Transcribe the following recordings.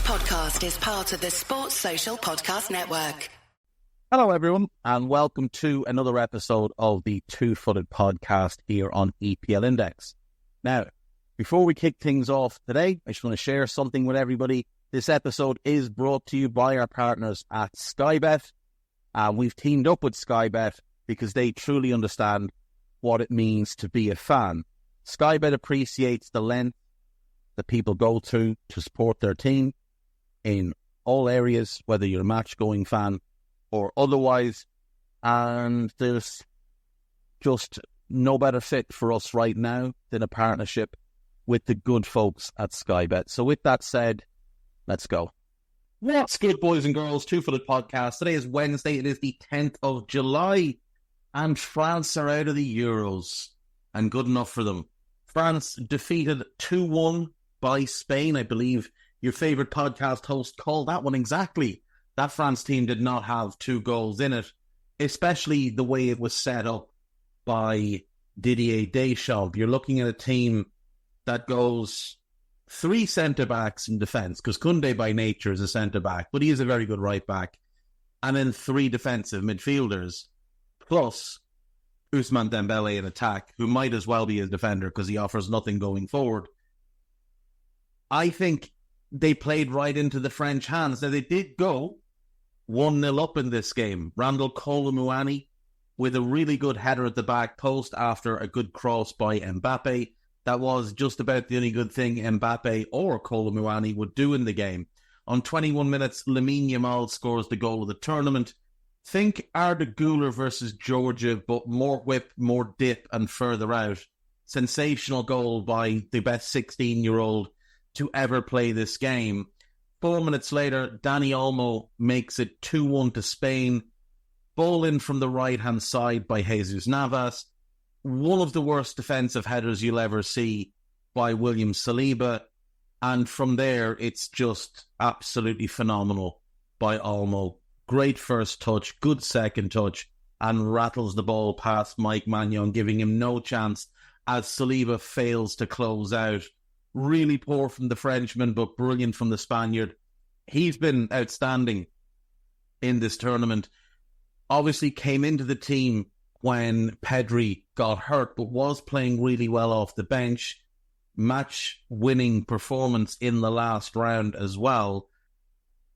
podcast is part of the Sports Social Podcast Network. Hello, everyone, and welcome to another episode of the Two-Footed Podcast here on EPL Index. Now, before we kick things off today, I just want to share something with everybody. This episode is brought to you by our partners at Sky Bet. We've teamed up with Sky Bet because they truly understand what it means to be a fan. Sky Bet appreciates the length that people go through to support their team in all areas, whether you're a match-going fan or otherwise, and there's just no better fit for us right now than a partnership with the good folks at Sky Bet. So with that said, let's go. What's good, boys and girls? Two-Footed Podcast. Today is Wednesday. It is the 10th of July, and France are out of the Euros, and good enough for them. France defeated 2-1 by Spain. I believe your favourite podcast host called that one exactly. That France team did not have 2 goals in it, especially the way it was set up by Didier Deschamps. You're looking at a team that goes 3 centre-backs in defence, because Koundé by nature is a centre-back, but he is a very good right-back, and then 3 defensive midfielders, plus Ousmane Dembele in attack, who might as well be a defender because he offers nothing going forward. I think they played right into the French hands. Now, they did go 1-0 up in this game. Randall Kolo-Muani with a really good header at the back post after a good cross by Mbappe. That was just about the only good thing Mbappe or Kolo-Muani would do in the game. On 21 minutes, Lamine Yamal scores the goal of the tournament. Think Arda Güler versus Georgia, but more whip, more dip, and further out. Sensational goal by the best 16-year-old to ever play this game. 4 minutes later, Dani Olmo makes it 2-1 to Spain. Ball in from the right-hand side by Jesus Navas. One of the worst defensive headers you'll ever see by William Saliba. And from there, it's just absolutely phenomenal by Olmo. Great first touch, good second touch, and rattles the ball past Mike Maignan, giving him no chance as Saliba fails to close out. Really poor from the Frenchman, but brilliant from the Spaniard. He's been outstanding in this tournament. Obviously came into the team when Pedri got hurt, but was playing really well off the bench. Match-winning performance in the last round as well.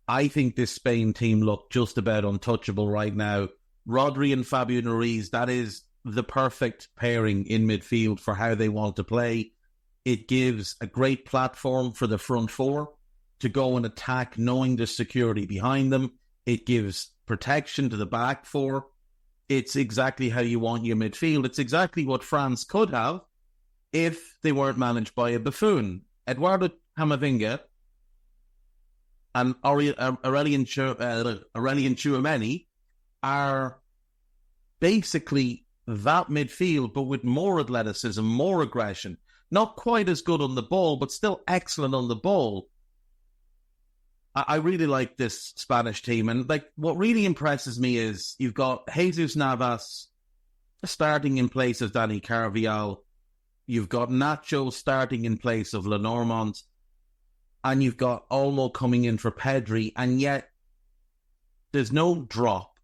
I think this Spain team look just about untouchable right now. Rodri and Fabio Ruiz, that is the perfect pairing in midfield for how they want to play. It gives a great platform for the front four to go and attack, knowing there's security behind them. It gives protection to the back four. It's exactly how you want your midfield. It's exactly what France could have if they weren't managed by a buffoon. Eduardo Camavinga and Aurelien Tchouameni are basically that midfield, but with more athleticism, more aggression. Not quite as good on the ball, but still excellent on the ball. I really like this Spanish team. And what really impresses me is you've got Jesus Navas starting in place of Dani Carvajal. You've got Nacho starting in place of Lenormand. And you've got Olmo coming in for Pedri. And yet, there's no drop.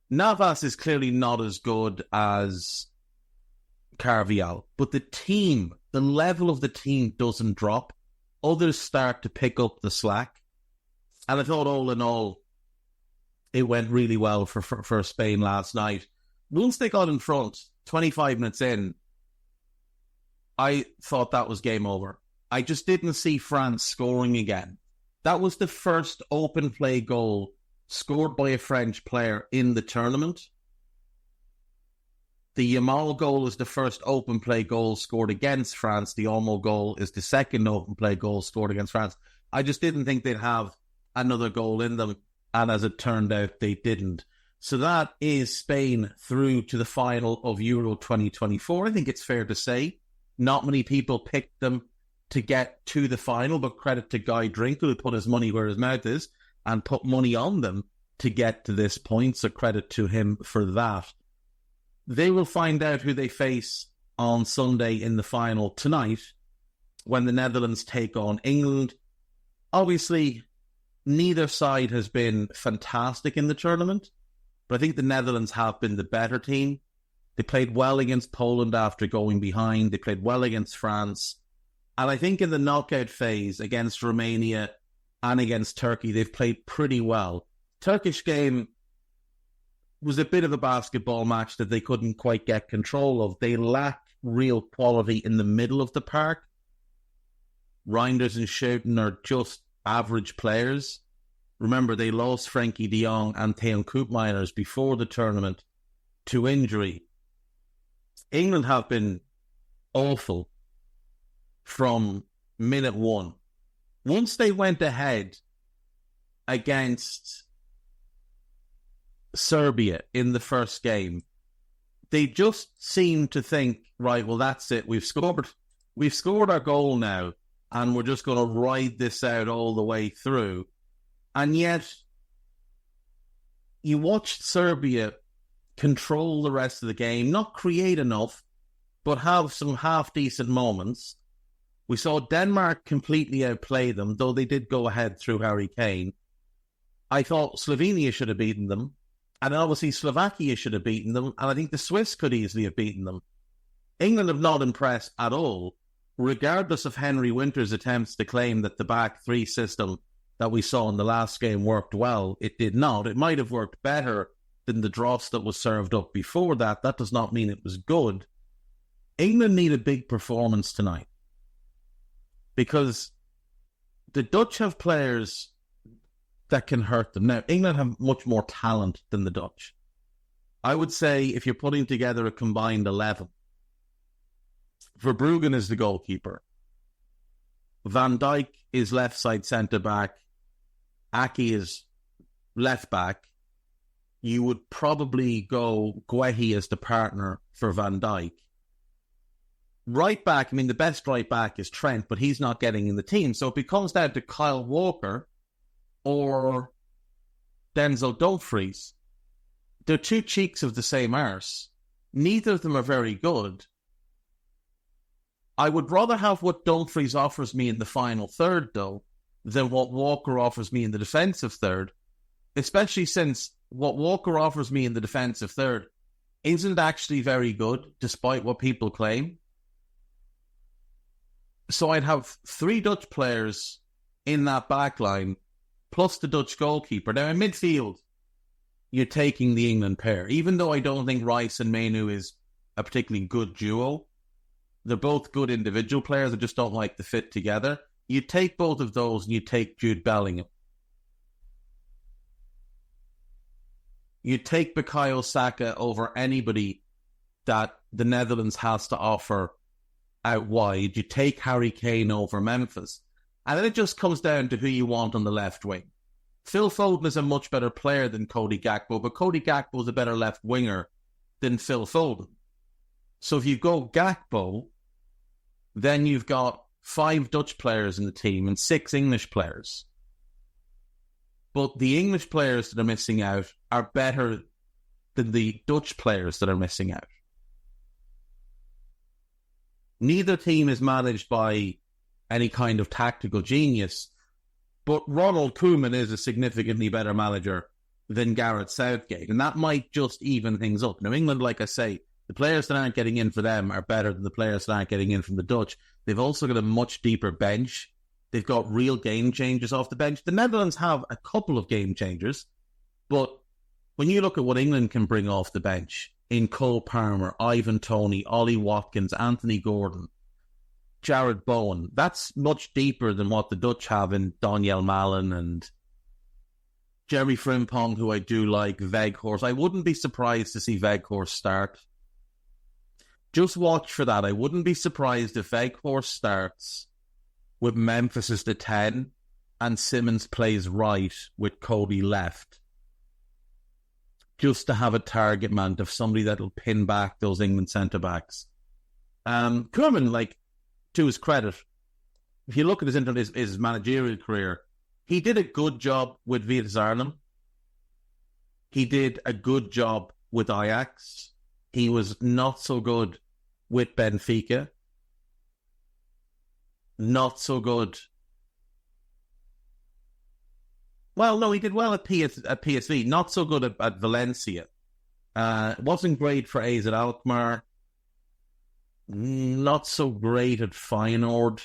Navas is clearly not as good as Carvajal. But the team, the level of the team doesn't drop. Others start to pick up the slack. And I thought all in all, it went really well for Spain last night. Once they got in front, 25 minutes in, I thought that was game over. I just didn't see France scoring again. That was the first open play goal scored by a French player in the tournament. The Yamal goal is the first open play goal scored against France. The Olmo goal is the second open play goal scored against France. I just didn't think they'd have another goal in them, and as it turned out, they didn't. So that is Spain through to the final of Euro 2024. I think it's fair to say not many people picked them to get to the final, but credit to Guy Drinkle, who put his money where his mouth is and put money on them to get to this point, so credit to him for that. They will find out who they face on Sunday in the final tonight when the Netherlands take on England. Obviously, neither side has been fantastic in the tournament, but I think the Netherlands have been the better team. They played well against Poland after going behind. They played well against France. And I think in the knockout phase against Romania and against Turkey, they've played pretty well. Turkish game was a bit of a basketball match that they couldn't quite get control of. They lack real quality in the middle of the park. Reinders and Schouten are just average players. Remember, they lost Frankie de Jong and Theon Koopmeiners before the tournament to injury. England have been awful from minute one. Once they went ahead against Serbia in the first game, they just seemed to think, right, well, that's it. We've scored our goal now, and we're just going to ride this out all the way through. And yet, you watched Serbia control the rest of the game, not create enough, but have some half-decent moments. We saw Denmark completely outplay them, though they did go ahead through Harry Kane. I thought Slovenia should have beaten them, and obviously Slovakia should have beaten them, and I think the Swiss could easily have beaten them. England have not impressed at all, regardless of Henry Winter's attempts to claim that the back three system that we saw in the last game worked well. It did not. It might have worked better than the dross that was served up before that. That does not mean it was good. England need a big performance tonight, because the Dutch have players that can hurt them. Now, England have much more talent than the Dutch. I would say if you're putting together a combined 11, Verbruggen is the goalkeeper. Van Dijk is left side centre-back. Aki is left-back. You would probably go Guehi as the partner for Van Dijk. Right back, I mean, the best right back is Trent, but he's not getting in the team. So it becomes down to Kyle Walker or Denzel Dumfries. They're two cheeks of the same arse. Neither of them are very good. I would rather have what Dumfries offers me in the final third, though, than what Walker offers me in the defensive third, especially since what Walker offers me in the defensive third isn't actually very good, despite what people claim. So I'd have three Dutch players in that back line, plus the Dutch goalkeeper. Now, in midfield, you're taking the England pair. Even though I don't think Rice and Mainu is a particularly good duo, they're both good individual players. I just don't like the fit together. You take both of those and you take Jude Bellingham. You take Bukayo Saka over anybody that the Netherlands has to offer out wide. You take Harry Kane over Memphis. And then it just comes down to who you want on the left wing. Phil Foden is a much better player than Cody Gakpo, but Cody Gakpo is a better left winger than Phil Foden. So if you go Gakpo, then you've got 5 Dutch players in the team and 6 English players. But the English players that are missing out are better than the Dutch players that are missing out. Neither team is managed by any kind of tactical genius, but Ronald Koeman is a significantly better manager than Gareth Southgate, and that might just even things up. Now, England, like I say, the players that aren't getting in for them are better than the players that aren't getting in from the Dutch. They've also got a much deeper bench. They've got real game changers off the bench. The Netherlands have a couple of game changers, but when you look at what England can bring off the bench in Cole Palmer, Ivan Toney, Ollie Watkins, Anthony Gordon, Jared Bowen, that's much deeper than what the Dutch have in Daniel Malen and Jeremy Frimpong, who I do like, Weghorst. I wouldn't be surprised to see Weghorst start. Just watch for that. I wouldn't be surprised if Weghorst starts with Memphis as the 10 and Simmons plays right with Cody left. Just to have a target man, of somebody that'll pin back those England centre-backs. Koeman, like, to his credit, if you look at his managerial career, he did a good job with Vitesse Arnhem. He did a good job with Ajax. He was not so good with Benfica. Not so good Well, no, he did well at PSV. Not so good at Valencia. Wasn't great for AZ Alkmaar. Not so great at Feyenoord.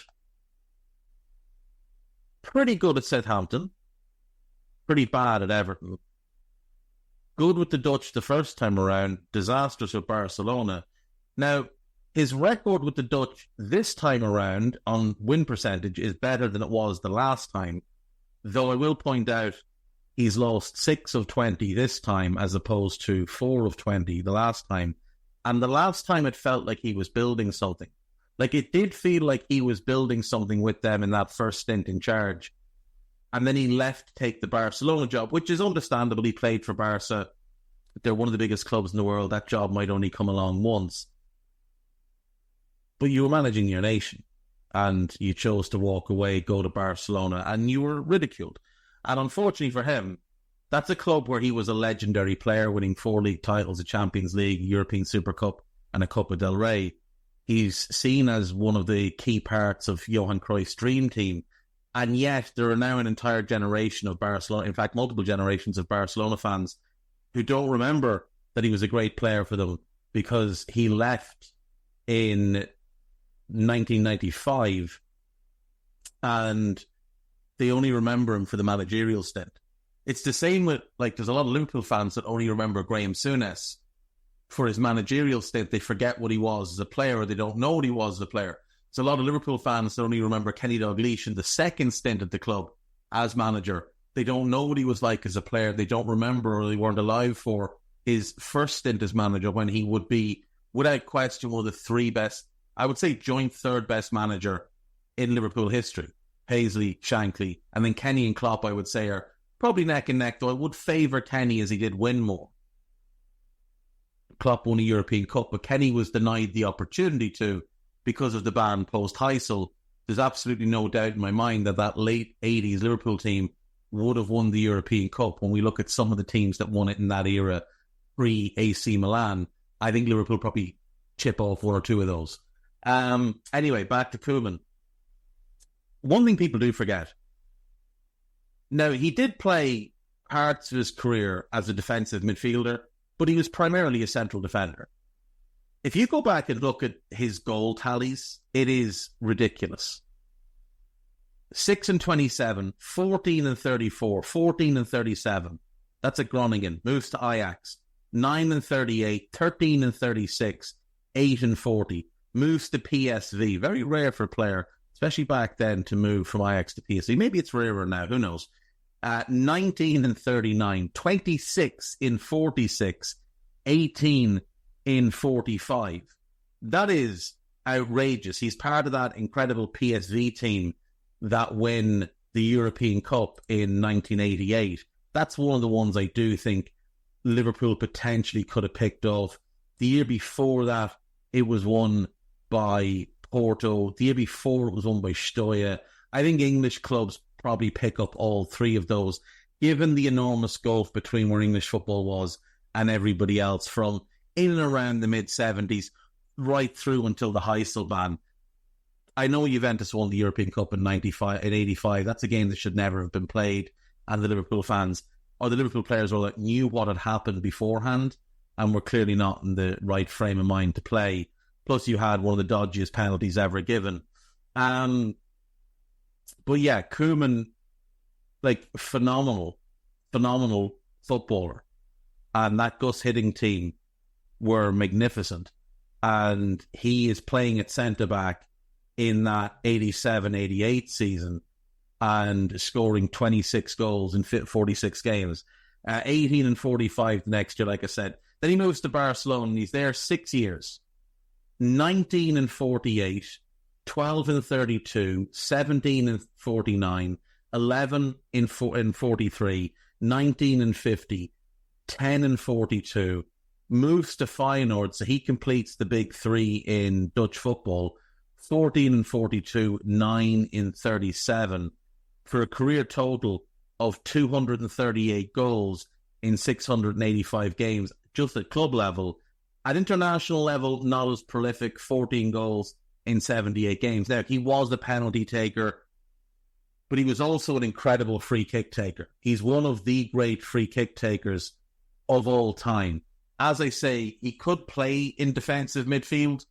Pretty good at Southampton. Pretty bad at Everton. Good with the Dutch the first time around. Disastrous with Barcelona. Now, his record with the Dutch this time around on win percentage is better than it was the last time. Though I will point out he's lost 6 of 20 this time as opposed to 4 of 20 the last time. And the last time it felt like he was building something. Like it did feel like he was building something with them in that first stint in charge. And then he left to take the Barcelona job, which is understandable. He played for Barca. They're one of the biggest clubs in the world. That job might only come along once. But you were managing your nation and you chose to walk away, go to Barcelona, and you were ridiculed. And unfortunately for him, that's a club where he was a legendary player, winning 4 league titles, a Champions League, European Super Cup, and a Copa del Rey. He's seen as one of the key parts of Johan Cruyff's dream team. And yet there are now an entire generation of Barcelona, in fact, multiple generations of Barcelona fans who don't remember that he was a great player for them because he left in 1995 and they only remember him for the managerial stint. It's the same with, like, there's a lot of Liverpool fans that only remember Graham Souness for his managerial stint. They forget what he was as a player, or they don't know what he was as a player. So a lot of Liverpool fans that only remember Kenny Dalglish in the second stint at the club as manager. They don't know what he was like as a player. They don't remember, or they weren't alive for his first stint as manager when he would be, without question, one of the 3 best, I would say joint 3rd best manager in Liverpool history. Paisley, Shankly, and then Kenny and Klopp, I would say, are probably neck and neck, though I would favour Kenny as he did win more. Klopp won a European Cup, but Kenny was denied the opportunity to because of the ban post-Heysel. There's absolutely no doubt in my mind that that late 80s Liverpool team would have won the European Cup. When we look at some of the teams that won it in that era, pre-AC Milan, I think Liverpool probably chip off 1 or 2 of those. Anyway, back to Koeman. One thing people do forget. Now, he did play parts of his career as a defensive midfielder, but he was primarily a central defender. If you go back and look at his goal tallies, it is ridiculous. 6 and 27, 14 and 34, 14 and 37. That's at Groningen. Moves to Ajax. 9 and 38, 13 and 36, 8 and 40. Moves to PSV. Very rare for a player, especially back then, to move from Ajax to PSV. Maybe it's rarer now, who knows. 19 and 39, 26 in 46, 18 in 45. That is outrageous. He's part of that incredible PSV team that win the European Cup in 1988. That's one of the ones I do think Liverpool potentially could have picked off. The year before that, it was won by Porto. The year before, it was won by Steuer. I think English clubs probably pick up all 3 of those, given the enormous gulf between where English football was and everybody else, from in and around the mid-70s right through until the Heysel ban. I know Juventus won the European Cup in 85. That's a game that should never have been played, and the Liverpool fans, or the Liverpool players, knew what had happened beforehand and were clearly not in the right frame of mind to play. Plus, you had one of the dodgiest penalties ever given. But yeah, Koeman, phenomenal footballer. And that Gus Hiddink team were magnificent. And he is playing at centre-back in that 87-88 season and scoring 26 goals in 46 games. 18 and 45 the next year, like I said. Then he moves to Barcelona and he's there 6 years. 19 and 48, 12 and 32, 17 and 49, 11 in 43, 19 and 50, 10 and 42. Moves to Feyenoord, so he completes the big 3 in Dutch football. 14 and 42, 9 in 37, for a career total of 238 goals in 685 games, just at club level. At international level, not as prolific, 14 goals in 78 games. Now, he was the penalty taker but he was also an incredible free kick taker. He's one of the great free kick takers of all time. As I say, he could play in defensive midfield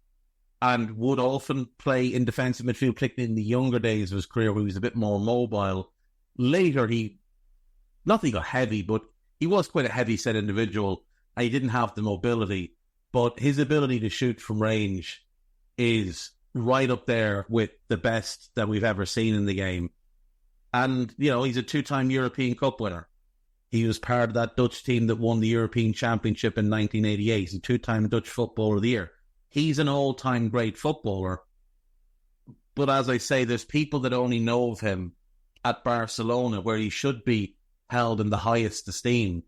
and would often play in defensive midfield, particularly in the younger days of his career where he was a bit more mobile. Later, not that he got heavy, but he was quite a heavy-set individual, and he didn't have the mobility. But his ability to shoot from range is right up there with the best that we've ever seen in the game. And, he's a 2-time European Cup winner. He was part of that Dutch team that won the European Championship in 1988. He's a 2-time Dutch Footballer of the Year. He's an all-time great footballer. But as I say, there's people that only know of him at Barcelona, where he should be held in the highest esteem.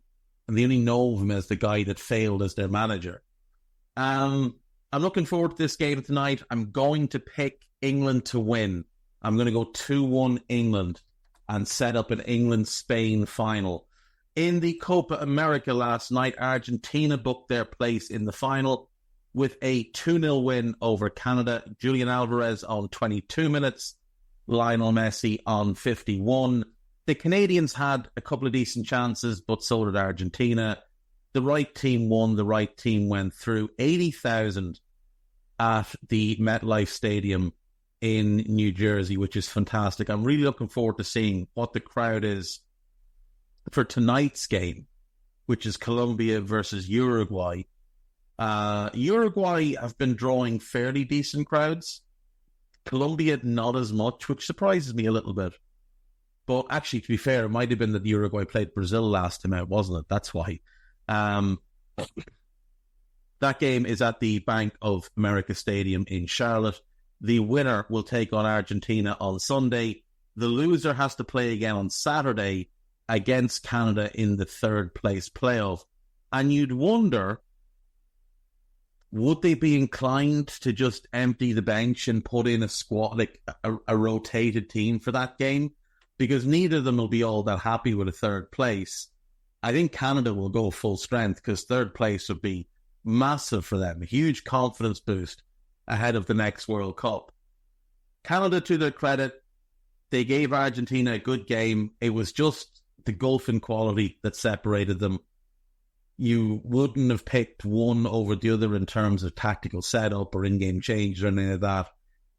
And they only know of him as the guy that failed as their manager. I'm looking forward to this game tonight. I'm going to pick England to win. I'm going to go 2-1 England and set up an England-Spain final. In the Copa America last night, Argentina booked their place in the final with a 2-0 win over Canada. Julian Alvarez on 22 minutes, Lionel Messi on 51. The Canadians had a couple of decent chances, but so did Argentina. The right team won, the right team went through. 80,000 at the MetLife Stadium in New Jersey, which is fantastic. I'm really looking forward to seeing what the crowd is for tonight's game, which is Colombia versus Uruguay. Uruguay have been drawing fairly decent crowds. Colombia, not as much, which surprises me a little bit. But actually, to be fair, it might have been that Uruguay played Brazil last time out, wasn't it? That's why. That game is at the Bank of America Stadium in Charlotte. The winner will take on Argentina on Sunday. The loser has to play again on Saturday against Canada in the third place playoff. And you'd wonder, would they be inclined to just empty the bench and put in a squad, like a rotated team for that game? Because neither of them will be all that happy with a third place. I think Canada will go full strength because third place would be massive for them. A huge confidence boost ahead of the next World Cup. Canada, to their credit, they gave Argentina a good game. It was just the gulf in quality that separated them. You wouldn't have picked one over the other in terms of tactical setup or in-game change or anything like that.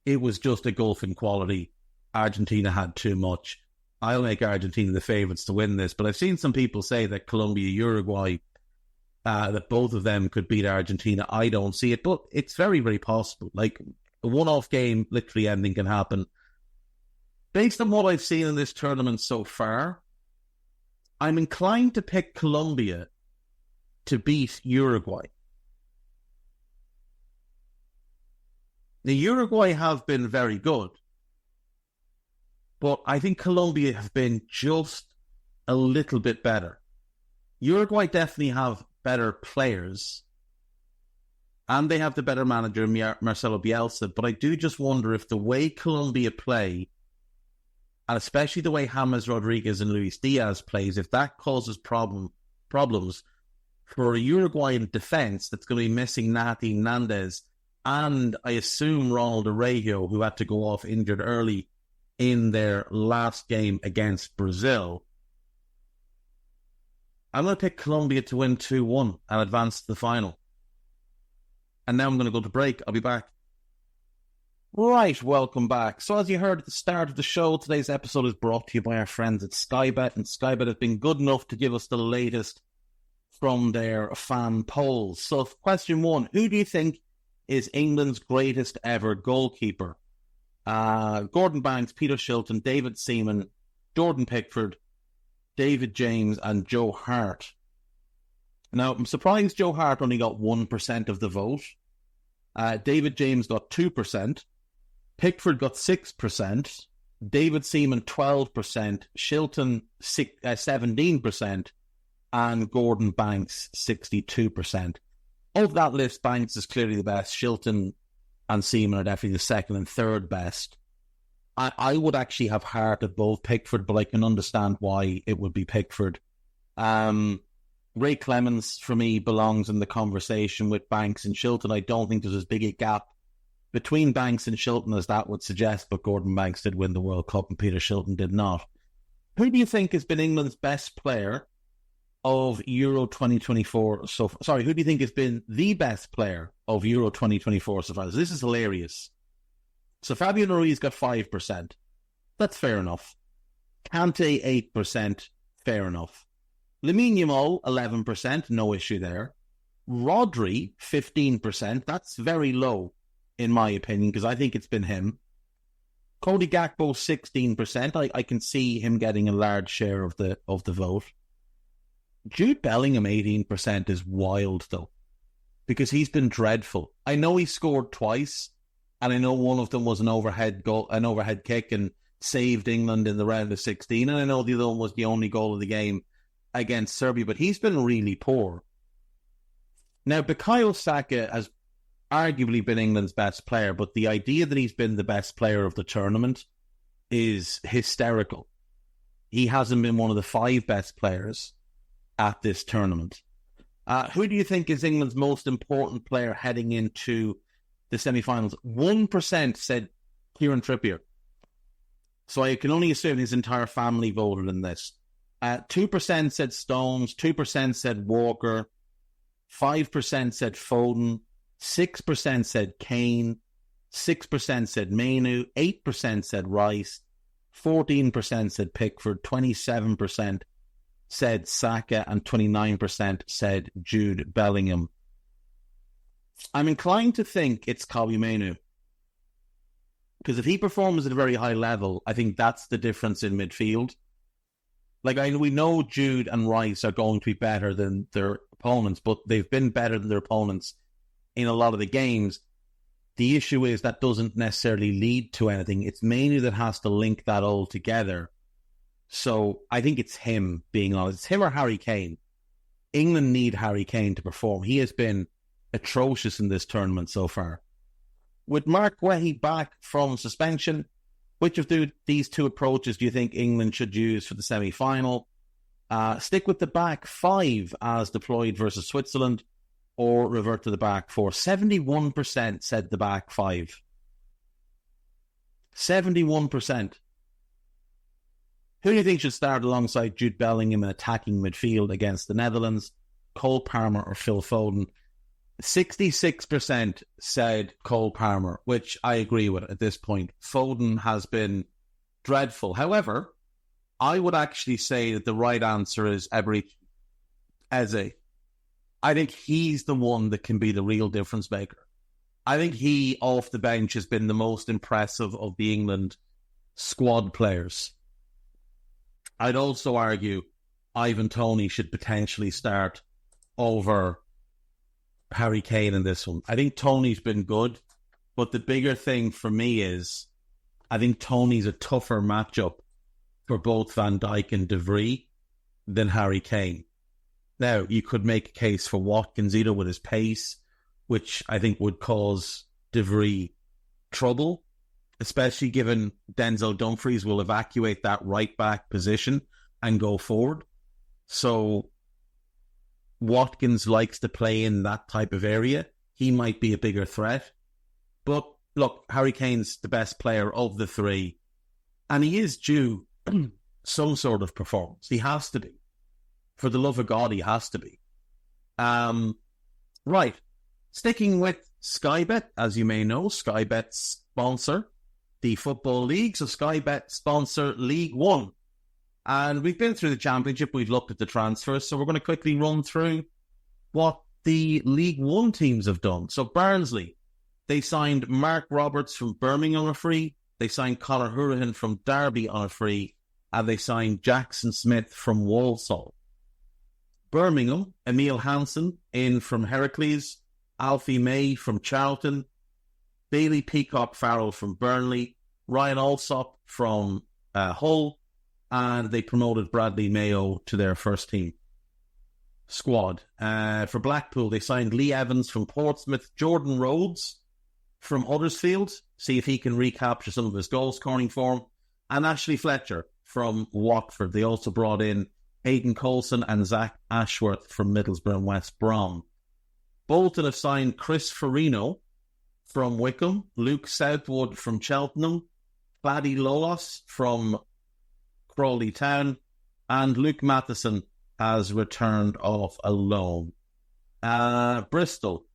It was just a gulf in quality. Argentina had too much. I'll make Argentina the favourites to win this, but I've seen some people say that Colombia, Uruguay, that both of them could beat Argentina. I don't see it, but it's very, very possible. Like, a one-off game, literally anything can happen. Based on what I've seen in this tournament so far, I'm inclined to pick Colombia to beat Uruguay. The Uruguay have been very good, but I think Colombia have been just a little bit better. Uruguay definitely have better players, and they have the better manager, Marcelo Bielsa, but I do just wonder if the way Colombia play, and especially the way James Rodriguez and Luis Diaz plays, if that causes problems for a Uruguayan defence that's going to be missing Nati Nandez, and I assume Ronald Araujo, who had to go off injured early in their last game against Brazil. I'm going to pick Colombia to win 2-1 and advance to the final. And now I'm going to go to break. I'll be back. Right, welcome back. So as you heard at the start of the show, today's episode is brought to you by our friends at Sky Bet, and Sky Bet has been good enough to give us the latest from their fan polls. So question 1, who do you think is England's greatest ever goalkeeper? Gordon Banks, Peter Shilton, David Seaman, Jordan Pickford, David James and Joe Hart. Now, I'm surprised Joe Hart only got 1% of the vote. David James got 2%. Pickford got 6%. David Seaman 12%. Shilton 17%. And Gordon Banks 62%. Of that list, Banks is clearly the best. Shilton and Seaman are definitely the second and third best. I would actually have Hart above Pickford, but I can understand why it would be Pickford. Ray Clemens, for me, belongs in the conversation with Banks and Shilton. I don't think there's as big a gap between Banks and Shilton, as that would suggest, but Gordon Banks did win the World Cup and Peter Shilton did not. Who do you think has been England's best player of Euro 2024 so far? Sorry, who do you think has been the best player of Euro 2024 so far? So this is hilarious. So Fabian Ruiz got 5%. That's fair enough. Kante, 8%. Fair enough. Lamine Yamal, 11%. No issue there. Rodri, 15%. That's very low, in my opinion, because I think it's been him. Cody Gakpo, 16%. I can see him getting a large share of the vote. Jude Bellingham, 18% is wild, though, because he's been dreadful. I know he scored twice, and I know one of them was an overhead kick and saved England in the round of 16, and I know the other one was the only goal of the game against Serbia, but he's been really poor. Now, Bukayo Saka has arguably been England's best player, but the idea that he's been the best player of the tournament is hysterical. He hasn't been one of the 5 best players at this tournament. Who do you think is England's most important player heading into the semi-finals? 1% said Kieran Trippier. So I can only assume his entire family voted in this. 2% said Stones, 2% said Walker, 5% said Foden, 6% said Kane, 6% said Mainu, 8% said Rice, 14% said Pickford, 27% said Saka, and 29% said Jude Bellingham. I'm inclined to think it's Kobbie Mainu, because if he performs at a very high level, I think that's the difference in midfield. We know Jude and Rice are going to be better than their opponents, but they've been better than their opponents in a lot of the games. The issue is that doesn't necessarily lead to anything. It's Mainu that has to link that all together. So I think it's him, being honest. It's him or Harry Kane. England need Harry Kane to perform. He has been atrocious in this tournament so far. With Mark Guehi back from suspension, which of these two approaches do you think England should use for the semi-final? Stick with the back 5 as deployed versus Switzerland, or revert to the back 4? 71% said the back 5. 71%. Who do you think should start alongside Jude Bellingham in attacking midfield against the Netherlands? Cole Palmer or Phil Foden? 66% said Cole Palmer, which I agree with at this point. Foden has been dreadful. However, I would actually say that the right answer is Eberechi Eze. I think he's the one that can be the real difference maker. I think he, off the bench, has been the most impressive of the England squad players. I'd also argue Ivan Toney should potentially start over Harry Kane in this one. I think Toney's been good, but the bigger thing for me is I think Toney's a tougher matchup for both Van Dijk and De Vrij than Harry Kane. Now, you could make a case for Watkins either with his pace, which I think would cause De Vrij trouble, especially given Denzel Dumfries will evacuate that right-back position and go forward. So Watkins likes to play in that type of area. He might be a bigger threat. But look, Harry Kane's the best player of the 3, and he is due some sort of performance. He has to be. For the love of God, he has to be. Right. Sticking with Sky Bet, as you may know, Sky Bet sponsor the Football League. So Sky Bet sponsor League One. And we've been through the Championship. We've looked at the transfers. So we're going to quickly run through what the League One teams have done. So Barnsley, they signed Mark Roberts from Birmingham on a free. They signed Conor Hourihane from Derby on a free. And they signed Jackson Smith from Walsall. Birmingham, Emil Hansen in from Heracles, Alfie May from Charlton, Bailey Peacock Farrell from Burnley, Ryan Alsop from Hull, and they promoted Bradley Mayo to their first team squad. For Blackpool, they signed Lee Evans from Portsmouth, Jordan Rhodes from Huddersfield, see if he can recapture some of his goal scoring form, and Ashley Fletcher from Watford. They also brought in Hayden Coulson and Zach Ashworth from Middlesbrough and West Brom. Bolton have signed Chris Farino from Wickham, Luke Southwood from Cheltenham, Paddy Lolos from Crawley Town, and Luke Matheson has returned off a loan. Bristol,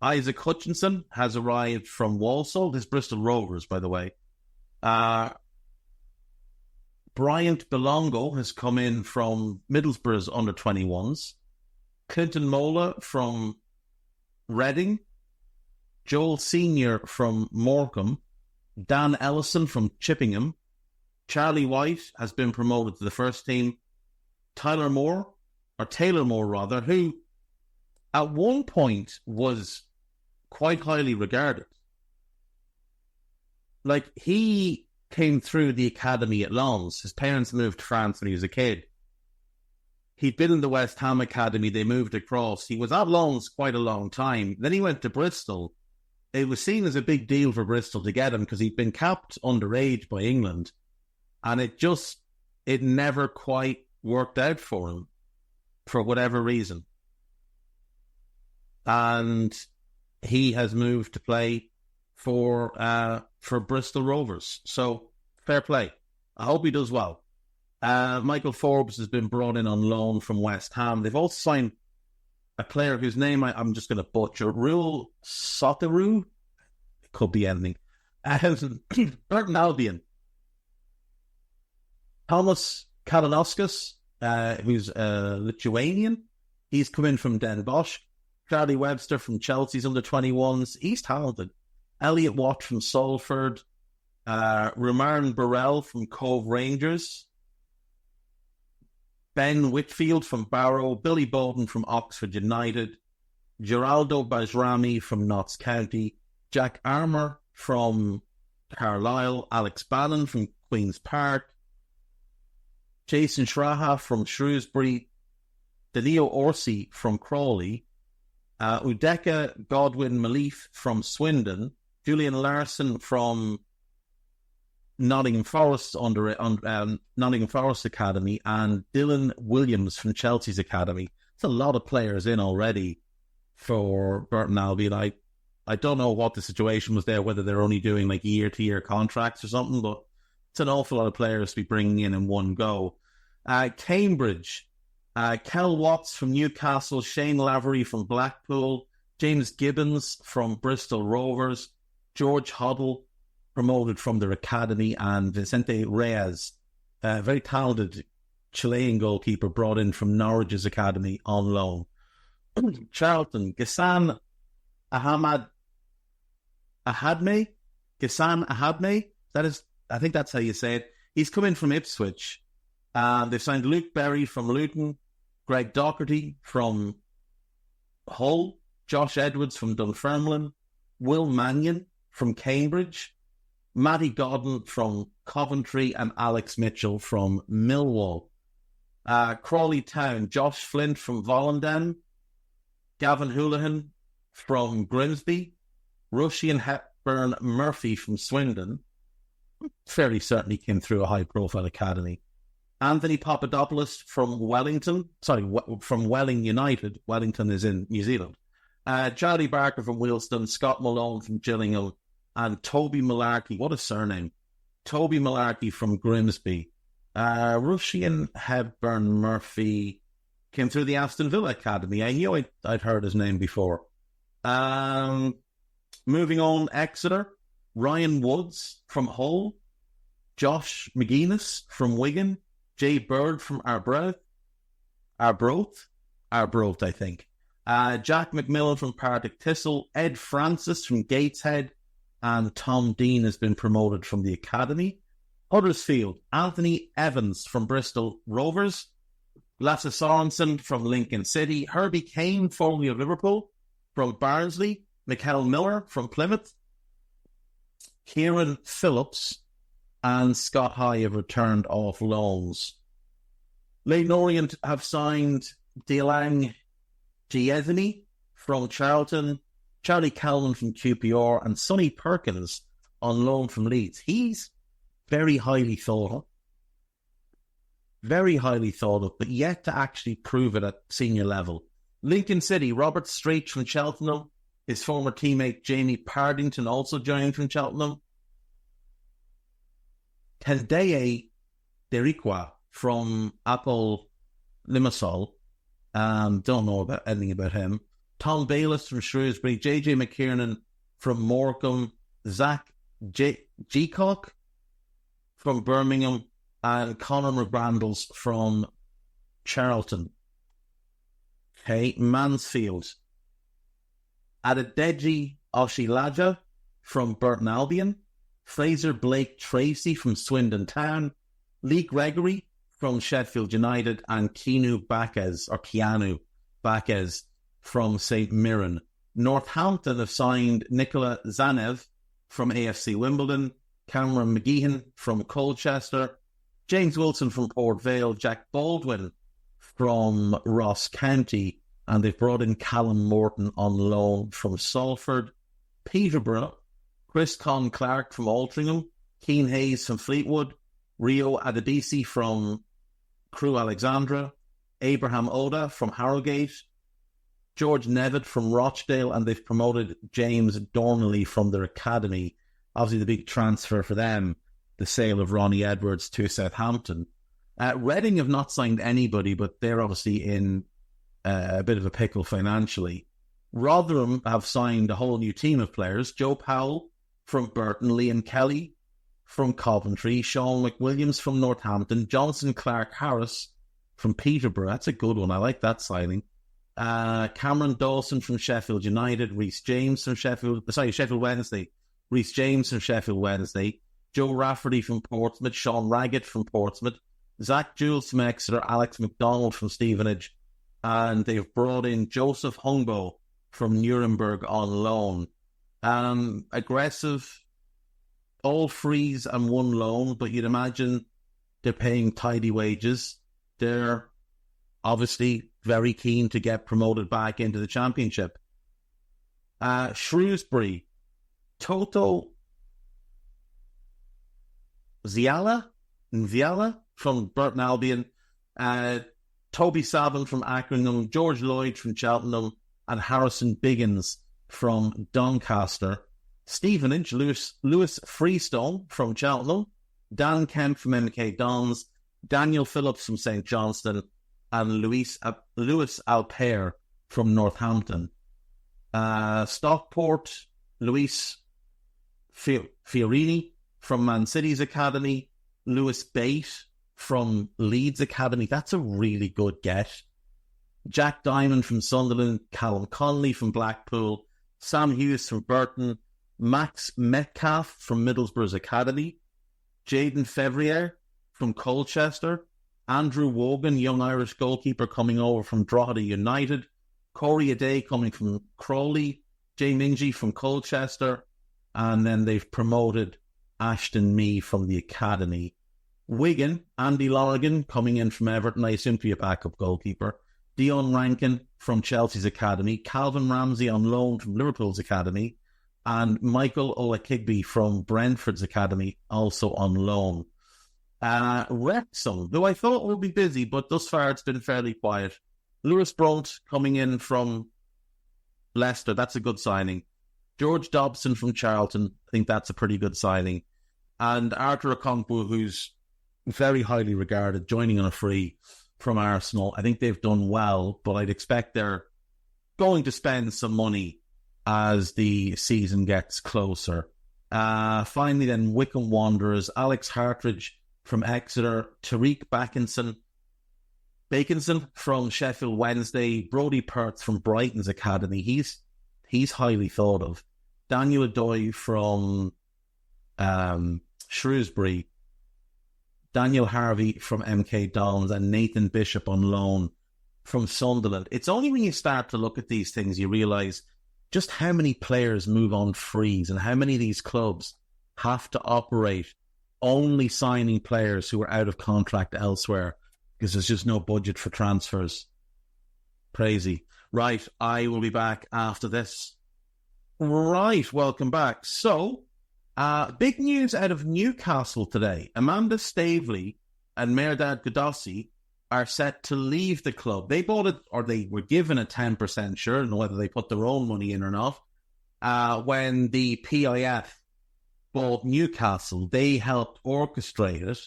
Isaac Hutchinson has arrived from Walsall. This Bristol Rovers, by the way. Bryant Belongo has come in from Middlesbrough's under-21s. Clinton Mola from Reading. Joel Senior from Morecambe. Dan Ellison from Chippingham. Charlie White has been promoted to the first team. Taylor Moore, who at one point was quite highly regarded. Like, he came through the academy at Lens. His parents moved to France when he was a kid. He'd been in the West Ham academy. They moved across. He was at Lens quite a long time. Then he went to Bristol. It was seen as a big deal for Bristol to get him because he'd been capped underage by England. And it never quite worked out for him for whatever reason. And he has moved to play for Bristol Rovers. So, fair play. I hope he does well. Michael Forbes has been brought in on loan from West Ham. They've also signed a player whose name I'm just going to butcher. Rule Soteru? It could be anything. Burton Albion. Thomas Kalinauskas, who's Lithuanian. He's come in from Den Bosch. Charlie Webster from Chelsea's under-21s. He's talented. Elliot Watt from Salford. Romain Burrell from Cove Rangers. Ben Whitfield from Barrow. Billy Bowden from Oxford United. Geraldo Bajrami from Notts County. Jack Armour from Carlisle. Alex Bannon from Queen's Park. Jason Shraha from Shrewsbury. Danilo Orsi from Crawley. Udeka Godwin Malif from Swindon. Julian Larson from Nottingham Forest Nottingham Forest Academy, and Dylan Williams from Chelsea's Academy. It's a lot of players in already for Burton Albion. I don't know what the situation was there, whether they're only doing like year-to-year contracts or something, but it's an awful lot of players to be bringing in one go. Cambridge, Kel Watts from Newcastle, Shane Lavery from Blackpool, James Gibbons from Bristol Rovers, George Hoddle, promoted from their academy, and Vicente Reyes, a very talented Chilean goalkeeper brought in from Norwich's academy on loan. Charlton, Ghassan Ahadme. That is, I think that's how you say it. He's come in from Ipswich. They've signed Luke Berry from Luton, Greg Docherty from Hull, Josh Edwards from Dunfermline, Will Mannion from Cambridge, Matty Godden from Coventry, and Alex Mitchell from Millwall. Crawley Town, Josh Flint from Volendam, Gavin Houlihan from Grimsby, Rushian Hepburn Murphy from Swindon, fairly certainly came through a high-profile academy. Anthony Papadopoulos from from Welling United. Wellington is in New Zealand. Charlie Barker from Wheelston, Scott Malone from Gillingham, and Toby Malarkey, what a surname, Toby Malarkey from Grimsby. Rushian Hepburn Murphy came through the Aston Villa Academy. I knew I'd heard his name before. Moving on, Exeter, Ryan Woods from Hull, Josh McGuinness from Wigan, Jay Bird from Arbroath, I think. Jack McMillan from Partick Thistle, Ed Francis from Gateshead, and Tom Dean has been promoted from the academy. Huddersfield, Anthony Evans from Bristol Rovers, Lasse Sorensen from Lincoln City, Herbie Kane, formerly of Liverpool, from Barnsley, Mikel Miller from Plymouth, Kieran Phillips and Scott High have returned off loans. Leyton Orient have signed Delang Giesany from Charlton, Charlie Calvin from QPR, and Sonny Perkins on loan from Leeds. He's very highly thought of, but yet to actually prove it at senior level. Lincoln City, Robert Street from Cheltenham, His former teammate Jamie Pardington also joined from Cheltenham. Tendeye Derikwa from Apple Limassol. Don't know anything about him. Tom Bayliss from Shrewsbury. JJ McKiernan from Morecambe. Zach Geacock from Birmingham. And Conor McBrandles from Charlton. Okay, Mansfield. Adedeji Oshilaja from Burton Albion. Fraser Blake Tracy from Swindon Town. Lee Gregory from Sheffield United. And Keanu Baquez from St Mirren. Northampton have signed Nicola Zanev from AFC Wimbledon. Cameron McGeehan from Colchester. James Wilson from Port Vale. Jack Baldwin from Ross County. And they've brought in Callum Morton on loan from Salford. Peterborough, Chris Con Clark from Altrincham. Keane Hayes from Fleetwood. Rio Adedisi from Crewe Alexandra. Abraham Oda from Harrogate. George Nevitt from Rochdale. And they've promoted James Dornley from their academy. Obviously the big transfer for them, the sale of Ronnie Edwards to Southampton. Reading have not signed anybody, but they're obviously in a bit of a pickle financially. Rotherham have signed a whole new team of players. Joe Powell from Burton, Liam Kelly from Coventry, Sean McWilliams from Northampton, Johnson Clark Harris from Peterborough. That's a good one. I like that signing. Cameron Dawson from Sheffield United, Sheffield Wednesday. Rhys James from Sheffield Wednesday, Joe Rafferty from Portsmouth, Sean Raggett from Portsmouth, Zach Jules from Exeter, Alex McDonald from Stevenage, and they've brought in Joseph Hungbo from Nuremberg on loan. Aggressive, all frees and one loan, but you'd imagine they're paying tidy wages. They're obviously very keen to get promoted back into the Championship. Shrewsbury, Toto Nziala from Burton Albion, Toby Savin from Accrington, George Lloyd from Cheltenham, and Harrison Biggins from Doncaster. Stevenage, Lewis Freestone from Cheltenham, Dan Kemp from MK Dons, Daniel Phillips from St Johnstone, and Lewis Alper from Northampton. Stockport, Luis Fiorini from Man City's academy, Lewis Bate from Leeds Academy. That's a really good get. Jack Diamond from Sunderland, Callum Connolly from Blackpool, Sam Hughes from Burton, Max Metcalf from Middlesbrough's academy, Jaden Fevrier from Colchester, Andrew Wogan, young Irish goalkeeper coming over from Drogheda United, Corey Ade coming from Crawley, Jay Mingy from Colchester, and then they've promoted Ashton Mee from the academy. Wigan, Andy Lorrigan coming in from Everton, I assume to be a backup goalkeeper. Dion Rankin from Chelsea's academy. Calvin Ramsey on loan from Liverpool's academy. And Michael Olakigbe from Brentford's academy, also on loan. Wrexham, who I thought would be busy, but thus far it's been fairly quiet. Lewis Brunt coming in from Leicester, that's a good signing. George Dobson from Charlton, I think that's a pretty good signing. And Arthur Okonkwo, who's very highly regarded, joining on a free from Arsenal. I think they've done well, but I'd expect they're going to spend some money as the season gets closer. Finally then, Wycombe Wanderers, Alex Hartridge from Exeter, Tariq Bakinson from Sheffield Wednesday, Brodie Perth from Brighton's academy. He's highly thought of. Daniel Adoy from Shrewsbury, Daniel Harvey from MK Dons, and Nathan Bishop on loan from Sunderland. It's only when you start to look at these things you realise just how many players move on frees and how many of these clubs have to operate only signing players who are out of contract elsewhere because there's just no budget for transfers. Crazy. Right, I will be back after this. Right, welcome back. So, big news out of Newcastle today. Amanda Staveley and Mehrdad Ghodossi are set to leave the club. They bought it, or they were given a 10% share. I don't know whether they put their own money in or not. when the PIF bought Newcastle, they helped orchestrate it.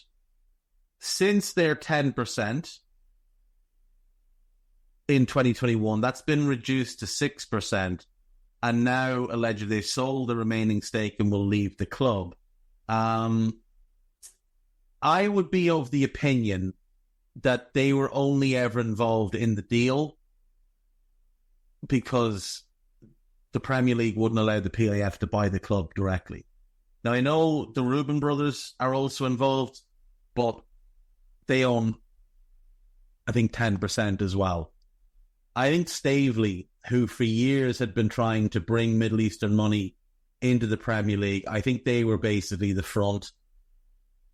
Since their 10% in 2021, that's been reduced to 6%. And now, allegedly, they sold the remaining stake and will leave the club. I would be of the opinion that they were only ever involved in the deal because the Premier League wouldn't allow the PIF to buy the club directly. Now, I know the Reuben brothers are also involved, but they own, I think, 10% as well. I think Staveley, who for years had been trying to bring Middle Eastern money into the Premier League, I think they were basically the front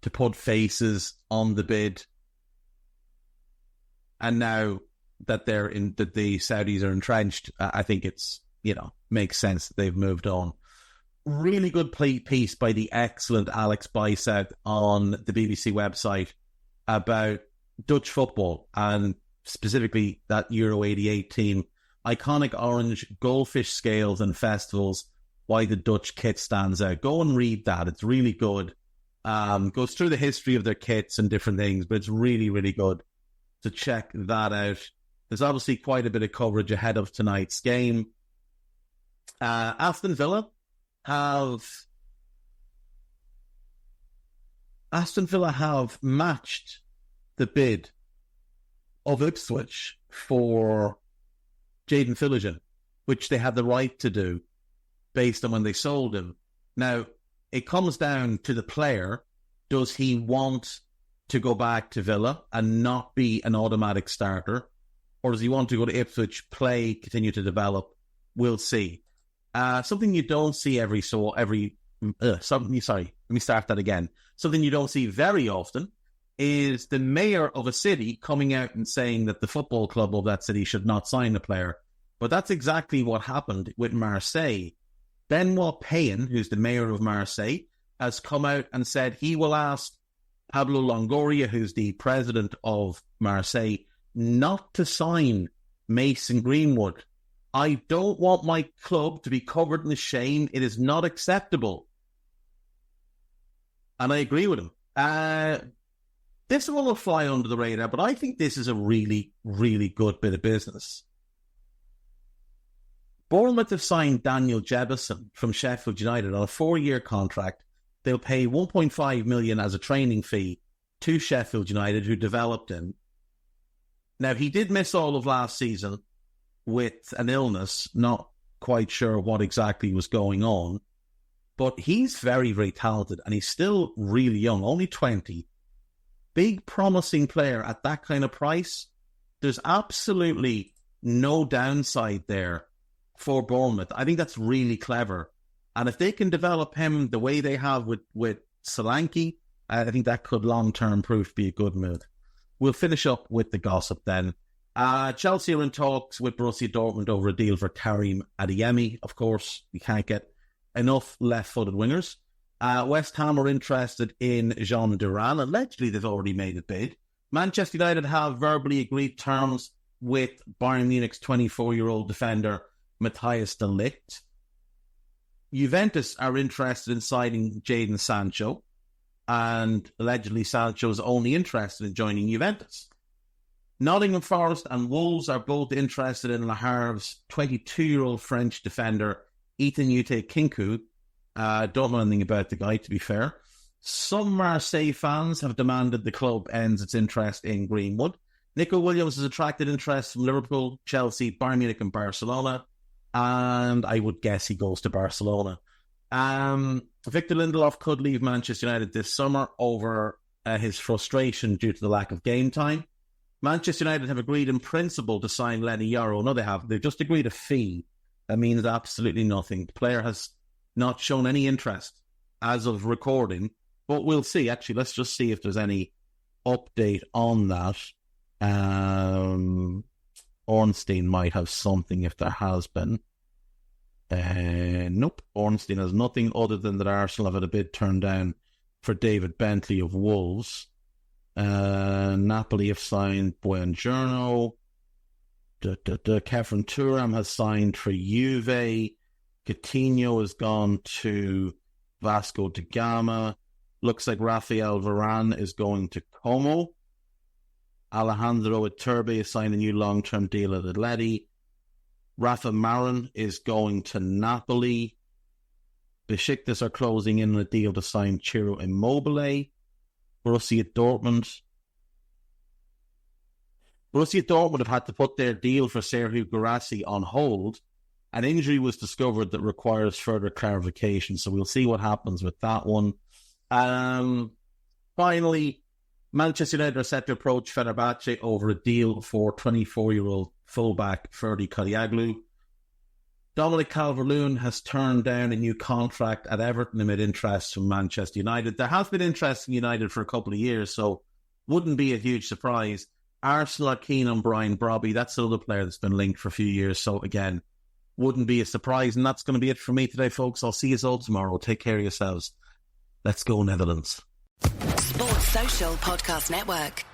to put faces on the bid. And now that that the Saudis are entrenched, I think it's, makes sense that they've moved on. Really good piece by the excellent Alex Bysouth on the BBC website about Dutch football and specifically that Euro 88 team. Iconic orange, goldfish scales and festivals, why the Dutch kit stands out. Go and read that. It's really good. Goes through the history of their kits and different things, but it's really, really good to check that out. There's obviously quite a bit of coverage ahead of tonight's game. Aston Villa have matched the bid of Ipswich for Jadon Philogene, which they had the right to do based on when they sold him. Now, it comes down to the player. Does he want to go back to Villa and not be an automatic starter? Or does he want to go to Ipswich, play, continue to develop? We'll see. Something you don't see Something you don't see very often is the mayor of a city coming out and saying that the football club of that city should not sign a player. But that's exactly what happened with Marseille. Benoit Payen, who's the mayor of Marseille, has come out and said he will ask Pablo Longoria, who's the president of Marseille, not to sign Mason Greenwood. I don't want my club to be covered in the shame. It is not acceptable. And I agree with him. This one will fly under the radar, but I think this is a really, really good bit of business. Bournemouth have signed Daniel Jebison from Sheffield United on a 4-year contract. They'll pay $1.5 million as a training fee to Sheffield United, who developed him. Now, he did miss all of last season with an illness, not quite sure what exactly was going on, but he's very, very talented, and he's still really young, only 20. Big, promising player at that kind of price. There's absolutely no downside there for Bournemouth. I think that's really clever. And if they can develop him the way they have with Solanke, I think that could long-term prove to be a good move. We'll finish up with the gossip then. Chelsea are in talks with Borussia Dortmund over a deal for Karim Adeyemi. Of course, you can't get enough left-footed wingers. West Ham are interested in Jean Duran. Allegedly, they've already made a bid. Manchester United have verbally agreed terms with Bayern Munich's 24-year-old defender, Matthias de Ligt. Juventus are interested in signing Jadon Sancho, and allegedly Sancho is only interested in joining Juventus. Nottingham Forest and Wolves are both interested in Le Havre's 22-year-old French defender, Ethan Ute Kinku. Don't know anything about the guy, to be fair. Some Marseille fans have demanded the club ends its interest in Greenwood. Nico Williams has attracted interest from Liverpool, Chelsea, Bayern Munich and Barcelona. And I would guess he goes to Barcelona. Victor Lindelof could leave Manchester United this summer over his frustration due to the lack of game time. Manchester United have agreed in principle to sign Lenny Yoro. No, they haven't. They've just agreed a fee. That means absolutely nothing. The player has not shown any interest as of recording, but we'll see. Actually, let's just see if there's any update on that. Ornstein might have something if there has been. Nope. Ornstein has nothing other than that Arsenal have had a bid turned down for David Bentley of Wolves. Napoli have signed Buongiorno. Kefren Turam has signed for Juve. Coutinho has gone to Vasco da Gama. Looks like Rafael Varane is going to Como. Alejandro Iturbe has signed a new long-term deal at Atleti. Rafa Marin is going to Napoli. Besiktas are closing in on a deal to sign Ciro Immobile. Borussia Dortmund have had to put their deal for Sergio Guirassy on hold. An injury was discovered that requires further clarification, so we'll see what happens with that one. Finally, Manchester United are set to approach Fenerbahce over a deal for 24-year-old fullback Ferdi Kadioglu. Dominic Calvert-Lewin has turned down a new contract at Everton amid interest from Manchester United. There has been interest in United for a couple of years, so wouldn't be a huge surprise. Arsenal are keen on Brian Brobby. That's another player that's been linked for a few years, so again, wouldn't be a surprise. And that's going to be it for me today, folks. I'll see you all tomorrow. Take care of yourselves. Let's go, Netherlands. Sports Social Podcast Network.